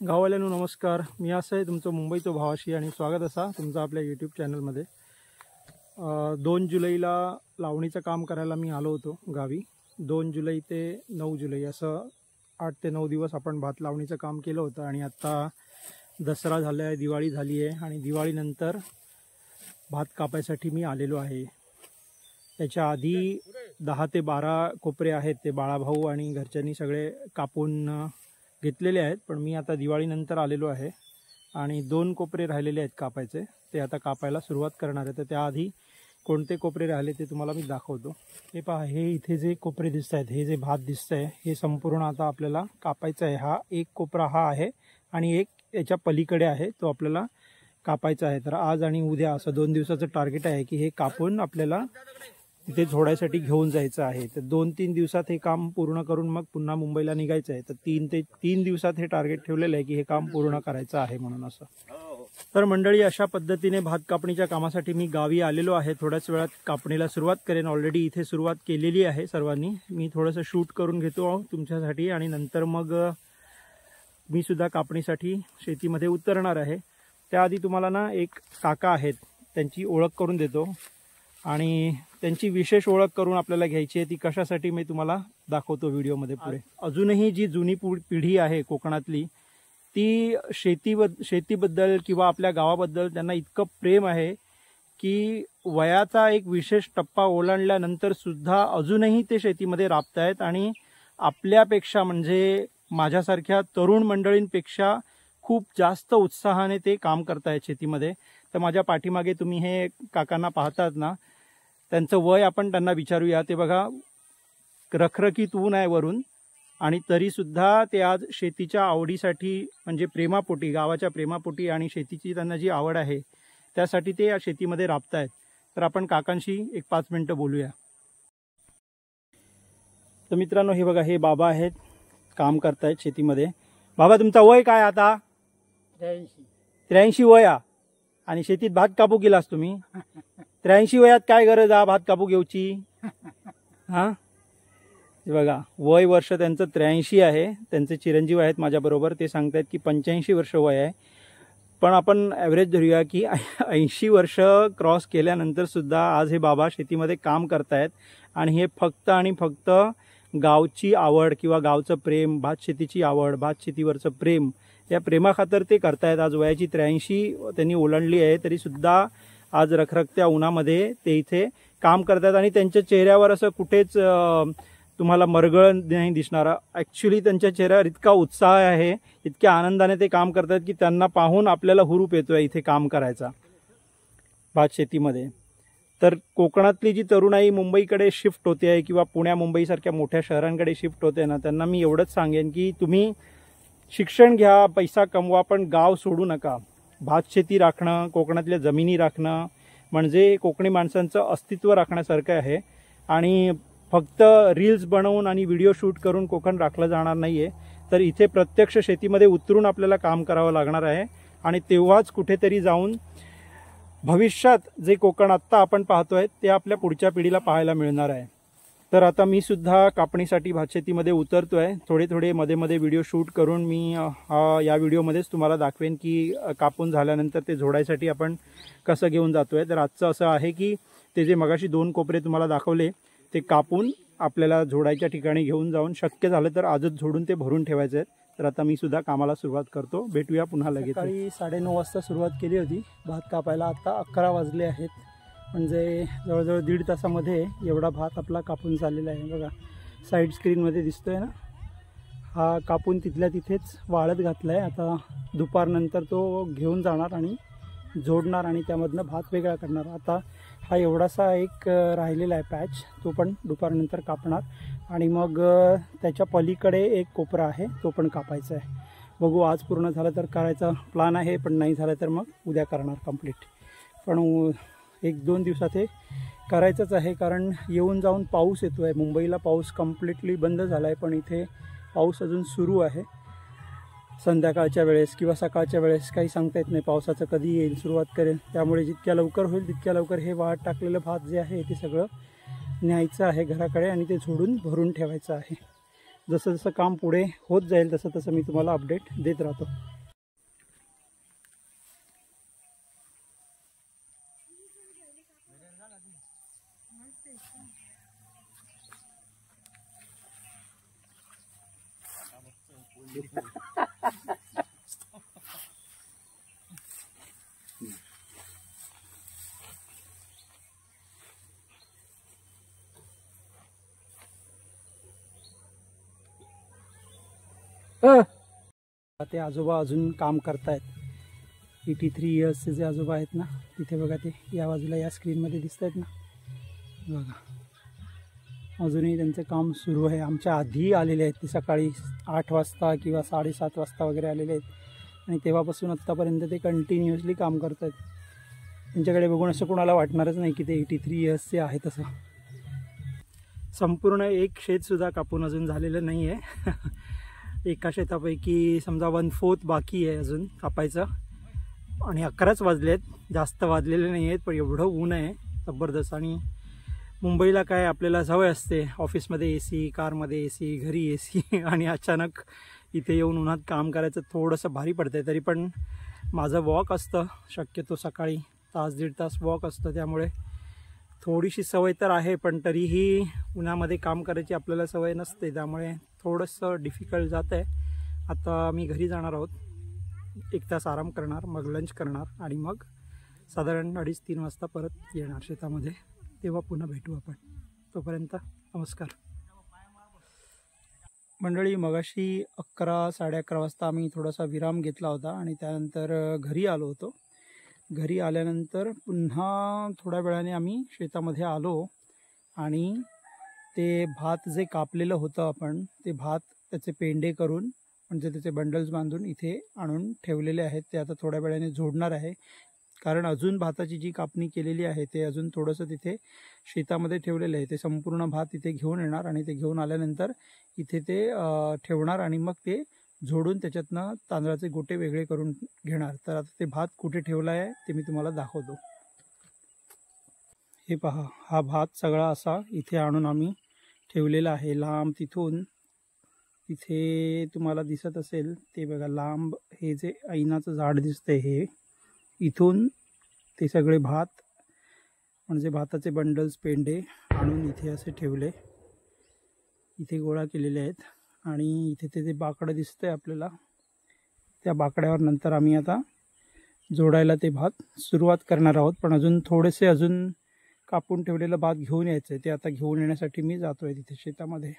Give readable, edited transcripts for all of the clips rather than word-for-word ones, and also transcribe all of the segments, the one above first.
गाववाल्यांनो नमस्कार. मी आहे तुमचं मुंबईतो भावाशी आणि स्वागत असा तुमचं आपल्या यूट्यूब चॅनलमध्ये. 2 जुलैला लावणीचं काम करायला मी आलो होतो गावी. 2 जुलै ते 9 जुलै असं 8 ते 9 दिवस आपण भात लावणीचं काम केलं होतं. आणि आता दसरा झाला आहे, दिवाळी झाली आहे आणि दिवाळीनंतर भात कापायसाठी मी आलेलो आहे. त्याच्या आधी 10 ते 12 कोपरे आहेत ते बाळाभाऊ आणि घरच्यांनी सगळे कापून घेतलेले आहेत. पण मी आता दिवाळीनंतर आलेलो आहे आणि 2 कोपरे राहिलेले आहेत कापायचे, ते आता कापायला सुरुवात करणार आहे. तर त्याआधी कोणते कोपरे राहिले ते तुम्हाला मी दाखवतो. हे पहा, हे इथे जे कोपरे दिसत आहेत, हे जे भात दिसतं आहे हे संपूर्ण आता आपल्याला कापायचं आहे. हा एक कोपरा हा आहे आणि एक याच्या पलीकडे आहे, तो आपल्याला कापायचा आहे. तर आज आणि उद्या असं 2 दिवसाचं टार्गेट आहे की हे कापून आपल्याला तिथे झोडायसाठी घेऊन जायचं आहे. तर 2-3 दिवसात हे काम पूर्ण करून मग पुन्हा मुंबईला निघायचं आहे. तर 3 दिवसात हे टार्गेट ठेवलेलं आहे की हे काम पूर्ण करायचं आहे म्हणून असं. तर मंडळी, अशा पद्धतीने भात कापणीच्या कामासाठी मी गावी आलेलो आहे. थोड्याच वेळात कापणीला सुरुवात करेन. ऑलरेडी इथे सुरुवात केलेली आहे सर्वांनी. मी थोडंसं शूट करून घेतो तुमच्यासाठी आणि नंतर मग मी सुद्धा कापणीसाठी शेतीमध्ये उतरणार आहे. त्याआधी तुम्हाला ना एक काका आहेत त्यांची ओळख करून देतो आणि त्यांची विशेष ओळख करून आपल्याला घ्यायची आहे. ती कशासाठी मी तुम्हाला दाखवतो व्हिडिओमध्ये पुढे. अजूनही जी जुनी पिढी आहे कोकणातली, ती शेतीबद्दल किंवा आपल्या गावाबद्दल त्यांना इतकं प्रेम आहे की वयाचा एक विशेष टप्पा ओलांडल्यानंतर सुद्धा अजूनही ते शेतीमध्ये राबतायत आणि आपल्यापेक्षा म्हणजे माझ्यासारख्या तरुण मंडळींपेक्षा खूप जास्त उत्साहाने ते काम करतायत शेतीमध्ये. तर माझ्या पाठीमागे तुम्ही हे काकांना पाहतात ना, त्यांचं वय आपण त्यांना विचारूया. ते बघा, रखरखीत ऊन आहे वरून आणि तरीसुद्धा ते आज शेतीच्या आवडीसाठी म्हणजे प्रेमापोटी, गावाच्या प्रेमापोटी आणि शेतीची त्यांना जी आवड आहे त्यासाठी ते या शेतीमध्ये राबतायत. तर आपण काकांशी एक 5 मिनिटं बोलूया. तर मित्रांनो, हे बघा, हे बाबा आहेत, काम करतायत शेतीमध्ये. बाबा, तुमचं वय काय आता? 83 वय आणि शेतीत भात कापू गेलास तुम्ही. 83 वयात काय गरज आहे भात कापू घेऊची? हा, बघा, वय वर्ष त्यांचं 83 आहे. त्यांचे चिरंजीव आहेत माझ्याबरोबर, ते सांगतायत की 85 वर्ष वय आहे. पण आपण ॲव्हरेज धरूया की 80 वर्ष क्रॉस केल्यानंतर सुद्धा आज हे बाबा शेतीमध्ये काम करतायत. आणि हे फक्त आणि फक्त गावची आवड किंवा गावचं प्रेम, भात शेतीची आवड, भात शेतीवरचं प्रेम, या प्रेमाखातर ते करतायत. आज वयाची 83 त्यांनी ओलांडली आहे, तरीसुद्धा आज रखरखत्या उन्हामध्ये ते इथे काम करतात. आणि त्यांच्या चेहऱ्यावर असं कुठेच तुम्हाला मरगळ नाही दिसणारा. ॲक्च्युली त्यांच्या चेहऱ्यावर इतका उत्साह आहे, इतक्या आनंदाने ते काम करतात की त्यांना पाहून आपल्याला हुरूप येतोय इथे काम करायचा भात शेतीमध्ये. तर कोकणातली जी तरुणाई मुंबईकडे शिफ्ट होते आहे किंवा पुण्या मुंबईसारख्या मोठ्या शहरांकडे शिफ्ट होते ना, त्यांना मी एवढंच सांगेन की तुम्ही शिक्षण घ्या, पैसा कमवा, पण गाव सोडू नका. भात शेती राखणं, कोकणातल्या जमिनी राखणं म्हणजे कोकणी माणसांचं अस्तित्व राखण्यासारखं आहे. आणि फक्त रील्स बनवून आणि व्हिडिओ शूट करून कोकण राखलं जाणार नाही आहे. तर इथे प्रत्यक्ष शेतीमध्ये उतरून आपल्याला काम करावं लागणार आहे आणि तेव्हाच कुठेतरी जाऊन भविष्यात जे कोकण आत्ता आपण पाहतोय ते आपल्या पुढच्या पिढीला पाहायला मिळणार आहे. तर आता मी सुद्धा कापणीसाठी भातशेतीमध्ये उतरतोय. थोडे मध्ये मध्ये व्हिडिओ शूट करून मी या व्हिडिओमध्येच तुम्हाला दाखवेन की कापून झाल्यानंतर ते झोडायसाठी आपण कसं घेऊन जातोय. तर आजचं असं आहे की ते जे मगाशी 2 कोपरे तुम्हाला दाखवले ते कापून आपल्याला झोडायच्या ठिकाणी घेऊन जाऊन शक्य झालं तर आजच झोडून ते भरून ठेवायचे आहेत. तर आता मी सुद्धा कामाला सुरुवात करतो. भेटूया पुन्हा लगेच. सकाळी 9:30 वाजता सुरुवात केली होती भात कापायला. आता 11 वाजले आहेत, म्हणजे जवळजवळ 1.5 तासामध्ये एवढा भात आपला कापून झालेला आहे. बघा, साईड स्क्रीनमध्ये दिसतोय ना, हा कापून तिथल्या तिथेच वाळत घातला आहे. आता दुपारनंतर तो घेऊन जाणार आणि जोडणार आणि त्यामधनं भात वेगळा करणार. आता हा एवढासा एक राहिलेला आहे पॅच, तो पण दुपारनंतर कापणार. आणि मग त्याच्या पलीकडे एक कोपरा आहे, तो पण कापायचा आहे. बघू, आज पूर्ण झालं तर करायचा प्लॅन आहे, पण नाही झालं तर मग उद्या करणार कंप्लीट. पण 1-2 दिवसात हे करायचंच आहे, कारण येऊन जाऊन पाऊस येतो आहे. मुंबईला पाऊस कम्प्लिटली बंद झाला आहे, पण इथे पाऊस अजून सुरू आहे. संध्याकाळच्या वेळेस किंवा सकाळच्या वेळेस काही सांगता येत नाही पावसाचं कधी येईल, सुरुवात करेल. त्यामुळे जितक्या लवकर होईल तितक्या लवकर हे वाहत टाकलेलं भात जे आहे ते सगळं न्यायचं आहे घराकडे आणि ते झोडून भरून ठेवायचं आहे. जसं जसं काम पुढे होत जाईल तसं तसं मी तुम्हाला अपडेट देत राहतो. ते आजोबा अजून काम करतायत. 83 इयर्सचे जे आजोबा आहेत ना, तिथे बघा ते या बाजूला या स्क्रीनमध्ये दिसत आहेत ना, बघा अजूनही त्यांचं काम सुरू आहे. आमच्या आधी आलेले आहेत ते सकाळी 8 वाजता किंवा 7:30 वाजता वगैरे आलेले आहेत आणि तेव्हापासून आत्तापर्यंत ते कंटिन्युअसली काम करत आहेत. त्यांच्याकडे बघून असं कोणाला वाटणारच नाही की ते 83 इयर्सचे आहेत. असं संपूर्ण एक शेतसुद्धा कापून अजून झालेलं नाही आहे. एका शेतापैकी समजा 1/4 बाकी आहे अजून कापायचं आणि 11च वाजले आहेत, जास्त वाजलेले नाही आहेत. पण एवढं ऊन आहे जबरदस्त. आणि मुंबईला काय आपल्याला सवय असते, ऑफिसमध्ये AC, कारमध्ये AC, घरी AC आणि अचानक इथे येऊन उन्हात काम करायचं थोडंसं भारी पडतं. तरी पण माझं वॉक असतं, शक्यतो सकाळी 1-1.5 तास वॉक असतं, त्यामुळे थोडीशी सवय तर आहे. पण तरीही उन्हामध्ये काम करायची आपल्याला सवय नसते, त्यामुळे थोडंसं डिफिकल्ट जातं आहे. आता मी घरी जाणार आहोत, 1 तास आराम करणार, मग लंच करणार आणि मग साधारण 2:30-3 वाजता परत येणार शेतामध्ये. तेव्हा पुन्हा भेटू आपण. तोपर्यंत नमस्कार मंडळी. मगाशी 11-11:30 वाजता आम्ही थोडासा विराम घेतला होता आणि त्यानंतर घरी आलो होतो. घरी आल्यानंतर पुन्हा थोड्या वेळाने आम्ही शेतामध्ये आलो आणि ते भात जे कापलेलं होतं आपण, ते भात त्याचे पेंडे करून म्हणजे त्याचे बंडल्स बांधून इथे आणून ठेवलेले आहेत. ते आता थोड्या वेळाने जोडणार आहे, कारण अजून भाताची जी कापणी केलेली आहे ते अजून थोडंसं तिथे शेतामध्ये ठेवलेलं आहे. ते संपूर्ण भात इथे घेऊन येणार आणि ते घेऊन आल्यानंतर इथे ते ठेवणार आणि मग ते जोडून त्याच्यातनं तांदळाचे गोटे वेगळे करून घेणार. तर आता ते भात कुठे ठेवला आहे ते मी तुम्हाला दाखवतो. हे पहा, हा भात सगळा असा इथे आणून आम्ही ठेवलेला आहे. लांब तिथून तिथे तुम्हाला दिसत असेल ते बघा, लांब हे जे ऐनाचं झाड दिसतंय, हे इथून ते सगळे भात म्हणजे भाताचे बंडल्स पेंडे आणून इथे असे ठेवले, इथे गोळा केलेले आहेत. आणि इथे ते जे बाकडं दिसतंय आपल्याला, त्या बाकड्यावर नंतर आम्ही आता जोडायला ते भात सुरुवात करणार आहोत. पण अजून थोडेसे अजून कापून ठेवलेलं भात घेऊन यायचं आहे. ते आता घेऊन येण्यासाठी मी जातो आहे तिथे शेतामध्ये.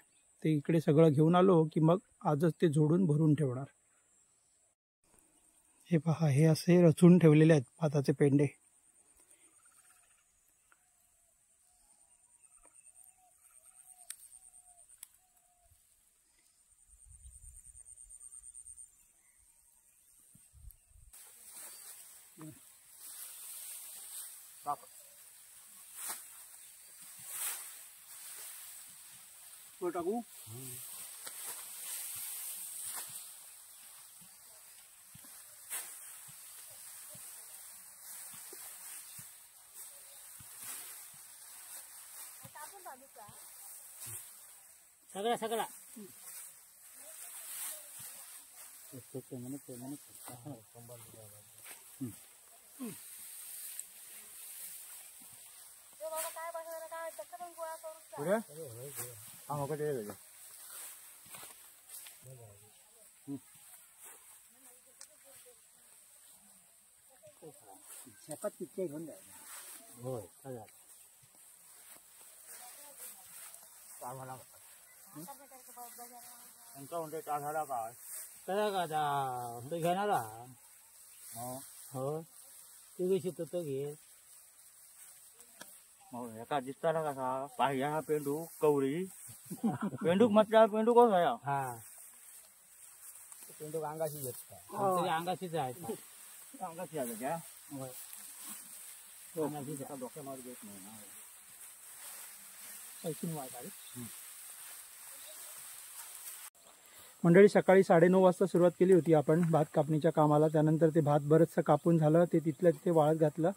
ते इकडे सगळं घेऊन आलो की मग आजच ते जोडून भरून ठेवणार. हे पहा, हे असे रचून ठेवलेले आहेत भाताचे पेंडे. टाकू सगळा सगळा शेतात किती घेऊन जायचं. होय, आम्हाला म्हणते का झाला काय काय घेणार हो तू कशी तो घे. एका दिसताना कसा पाहिजे हा पेंडू कवरी पेंडूक म्हटल्यावर पेंडू कोण आहे. हा, पेंडूक अंगाशी घेत अंगाशीच आहे. अंगाशी आहे का डोक्यावर घेत नाही ना. मंडळी, सकाळी 9:30 वाजता सुरुवात केली होती आपण भात कापणीच्या कामाला. त्यानंतर ते भात बरंचसं कापून झालं, ते तिथल्या तिथे वाळत घातलं.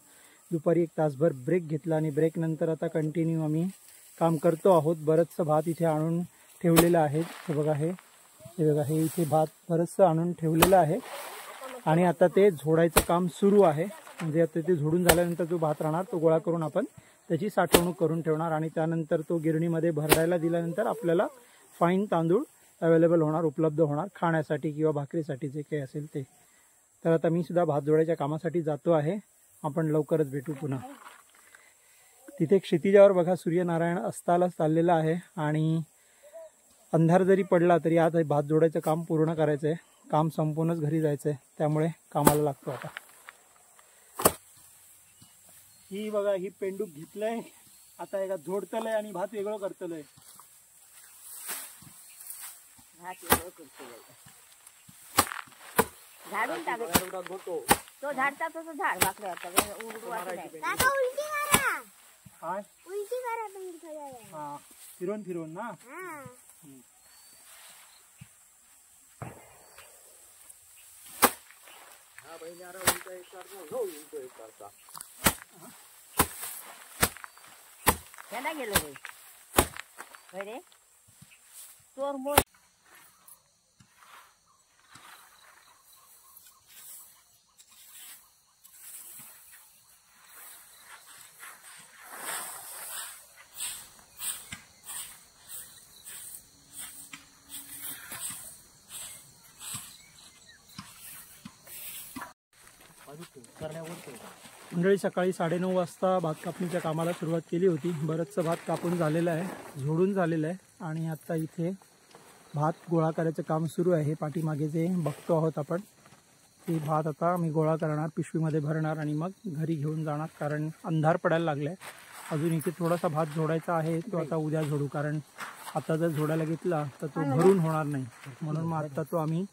दुपारी 1 तासभर ब्रेक घेतला आणि ब्रेक नंतर आता कंटिन्यू आम्ही काम करतो आहोत. बरंचसं भात इथे आणून ठेवलेलं आहे. हे बघा हे बघा हे इथे भात बरंचसं आणून ठेवलेलं आहे आणि आता ते झोडायचं काम सुरू आहे. म्हणजे आता ते झोडून झाल्यानंतर जो भात राहणार तो गोळा करून आपण त्याची साठवणूक करून ठेवणार आणि त्यानंतर तो गिरणीमध्ये भरडायला दिल्यानंतर आपल्याला फाईन तांदूळ अवेलेबल होणार, उपलब्ध होणार खाण्यासाठी किंवा भाकरीसाठी जे काही असेल ते. तर आता मी सुद्धा भात जोडायच्या कामासाठी जातो आहे. आपण लवकरच भेटू पुन्हा. तिथे क्षितिजावर बघा सूर्यनारायण अस्ताला चाललेला आहे आणि अंधार जरी पडला तरी आज भात जोडायचं काम पूर्ण करायचं आहे. काम संपूनच घरी जायचं आहे, त्यामुळे कामाला लागतो आता. ही बघा ही पेंडूक घेतलंय आता एका जोडतलंय आणि भात वेगळं करतलंय. झाडून टाकतो तो झाडता तो झाड भाकऱ्या हा फिरवून फिरवून ना. गेलो रे चोर मोर मंडळी सकाळी 9:30 वाजता भात कापणीच्या कामाला सुरुवात केली होती. बरंचसं भात कापून झालेलं आहे, झोडून झालेलं आहे आणि आता इथे भात गोळा करायचं काम सुरू आहे. पाठीमागे जे बघतो आहोत आपण ते भात आता मी गोळा करणार, पिशवीमध्ये भरणार आणि मग घरी घेऊन जाणार. कारण अंधार पडायला लागला आहे. अजून इथे थोडासा भात जोडायचा आहे, तो आता उद्या जोडू. कारण आता जर जोडायला घेतला तर तो भरून होणार नाही, म्हणून मग आता तो आम्ही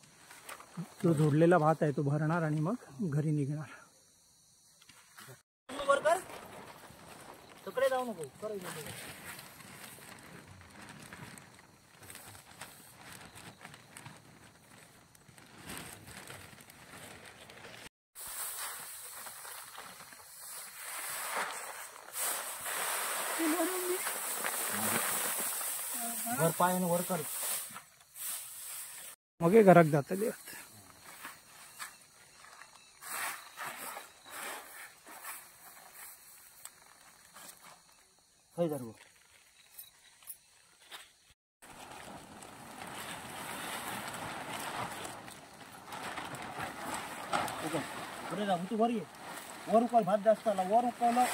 जो जोडलेला भात आहे तो भरणार आणि मग घरी निघणार. तिकडे जाऊ नको वर पायाने वर कर मग घरात जातले. तू वर ये, वर उकल भात जास्त आला, वर उकल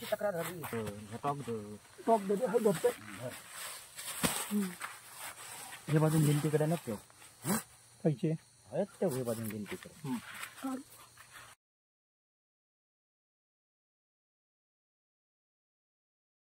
तक्रार झाली. हे बाजून भिंतीकडे नसतो, पैसे आहेत ते बाजून भिंतीकडे.